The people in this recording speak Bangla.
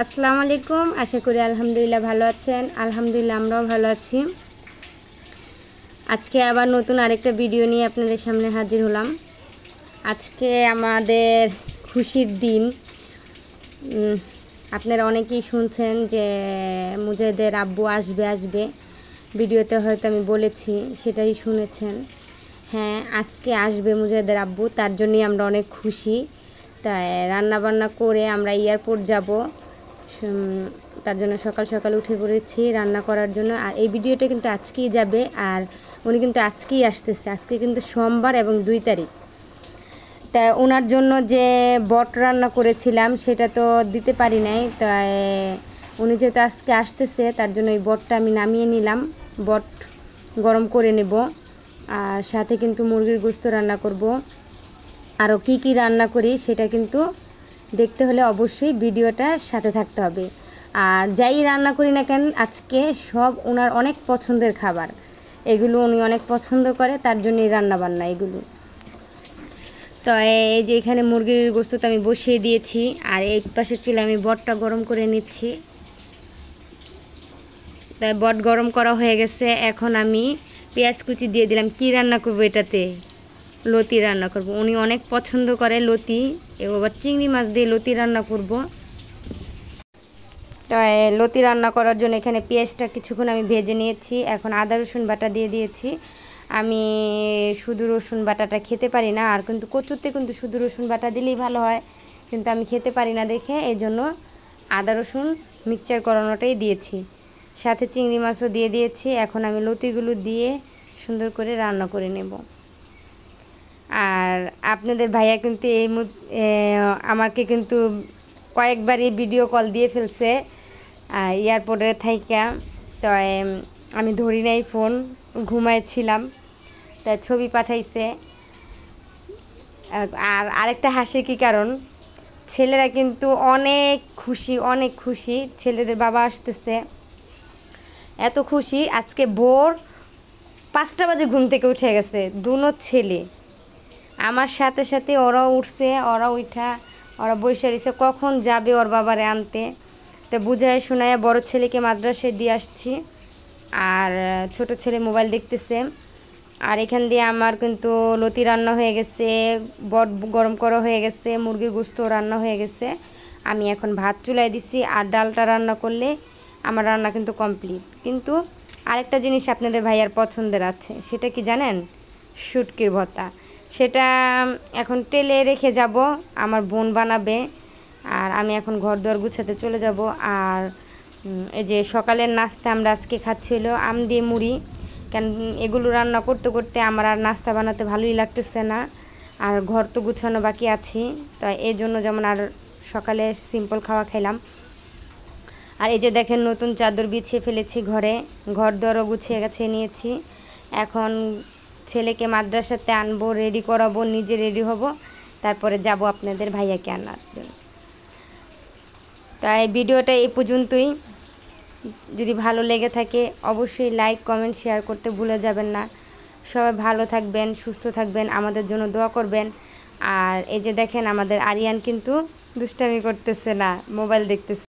আসসালামু আলাইকুম। আশা করি আলহামদুলিল্লাহ ভালো আছেন। আলহামদুলিল্লাহ আমরাও ভালো আছি। আজকে আবার নতুন আরেকটা ভিডিও নিয়ে আপনাদের সামনে হাজির হলাম। আজকে আমাদের খুশির দিন। আপনারা অনেকেই শুনছেন যে মুজাহিদের আব্বু আসবে ভিডিওতে হয়তো আমি বলেছি, সেটাই শুনেছেন। হ্যাঁ, আজকে আসবে মুজাহিদের আব্বু, তার জন্যই আমরা অনেক খুশি। তাই রান্নাবান্না করে আমরা এয়ারপোর্ট যাব, তার জন্য সকাল সকাল উঠে পড়েছি রান্না করার জন্য। আর এই ভিডিওটা কিন্তু আজকেই যাবে, আর উনি কিন্তু আজকেই আসতেছে। আজকে কিন্তু সোমবার এবং 2 তারিখ। তা ওনার জন্য যে বট রান্না করেছিলাম সেটা তো দিতে পারি নাই। তাই উনি যেহেতু আজকে আসতেছে তার জন্য এই বটটা আমি নামিয়ে নিলাম, বট গরম করে নেব। আর সাথে কিন্তু মুরগির গোশত রান্না করব। আরও কি কি রান্না করি সেটা কিন্তু দেখতে হলে অবশ্যই ভিডিওটার সাথে থাকতে হবে। আর যাই রান্না করি না কেন, আজকে সব ওনার অনেক পছন্দের খাবার, এগুলো উনি অনেক পছন্দ করে, তার জন্যই রান্নাবান্না এগুলো। তো এই যে এখানে মুরগির গোশত আমি বসিয়ে দিয়েছি, আর এই পাশের চুলে আমি বটটা গরম করে নিচ্ছি। তাই বট গরম করা হয়ে গেছে। এখন আমি পেঁয়াজ কুচি দিয়ে দিলাম। কি রান্না করবো এটাতে? লতি রান্না করব। উনি অনেক পছন্দ করে লতি, এবার চিংড়ি মাছ দিয়ে লতি রান্না করব। তাই লতি রান্না করার জন্য এখানে পেঁয়াজটা কিছুক্ষণ আমি ভেজে নিয়েছি। এখন আদা রসুন বাটা দিয়ে দিয়েছি। আমি শুধু রসুন বাটাটা খেতে পারি না, আর কিন্তু কচুতে কিন্তু শুধু রসুন বাটা দিলেই ভালো হয়, কিন্তু আমি খেতে পারি না দেখে এই জন্য আদা রসুন মিক্সচার করানোটাই দিয়েছি। সাথে চিংড়ি মাছও দিয়ে দিয়েছি। এখন আমি লতিগুলো দিয়ে সুন্দর করে রান্না করে নেব। আর আপনাদের ভাইয়া কিন্তু আমাকে কিন্তু কয়েকবারই ভিডিও কল দিয়ে ফেলছে এয়ারপোর্টের থাইকা। তো আমি ধরি নাই ফোন, ঘুমাইছিলাম, তাই ছবি পাঠাইছে। আর আরেকটা হাসির কি কারণ, ছেলেরা কিন্তু অনেক খুশি ছেলেদের বাবা আসতেছে। এত খুশি, আজকে ভোর 5টা বাজে ঘুম থেকে উঠে গেছে দুনো ছেলে। আমার সাথে সাথে ওরাও উঠছে, ওরা বসে রয়েছে কখন যাবে ওর বাবারে আনতে। তো বুঝায় শোনায় বড় ছেলেকে মাদ্রাসায় দিয়ে আসছি, আর ছোট ছেলে মোবাইল দেখতেছে। আর এখান দিয়ে আমার কিন্তু লতি রান্না হয়ে গেছে, বট গরম করা হয়ে গেছে, মুরগির গোশত রান্না হয়ে গেছে। আমি এখন ভাত চুলায় দিছি, আর ডালটা রান্না করলে আমার রান্না কিন্তু কমপ্লিট। কিন্তু আরেকটা জিনিস আপনাদের ভাইয়ার পছন্দের আছে, সেটা কি জানেন? শুটকির ভর্তা। সেটা এখন তেলে রেখে যাব, আমার বোন বানাবে। আর আমি এখন ঘর দুয়ার গুছাতে চলে যাব। আর এই যে সকালের নাস্তা আমরা আজকে খাচ্ছিল আম দিয়ে মুড়ি। কেন এগুলো রান্না করতে করতে আমার আর নাস্তা বানাতে ভালোই লাগতেছে না, আর ঘর তো গুছানো বাকি আছে। তো এই জন্য যেমন আর সকালে সিম্পল খাওয়া খেলাম। আর এই যে দেখেন নতুন চাদর বিছিয়ে ফেলেছি ঘরে, ঘর দরও গুছিয়ে নিয়েছি। এখন ছেলেকে মাদ্রাসাতে আনবো, রেডি করাবো, নিজে রেডি হব, তারপরে যাব আপনাদের ভাইয়াকে আনাতে। তাই ভিডিওটা এই পর্যন্তই। যদি ভালো লেগে থাকে অবশ্যই লাইক কমেন্ট শেয়ার করতে ভুলে যাবেন না। সবাই ভালো থাকবেন, সুস্থ থাকবেন, আমাদের জন্য দোয়া করবেন। আর এই যে দেখেন আমাদের আরিয়ান কিন্তু দুষ্টামি করতেছে না, মোবাইল দেখতেছে।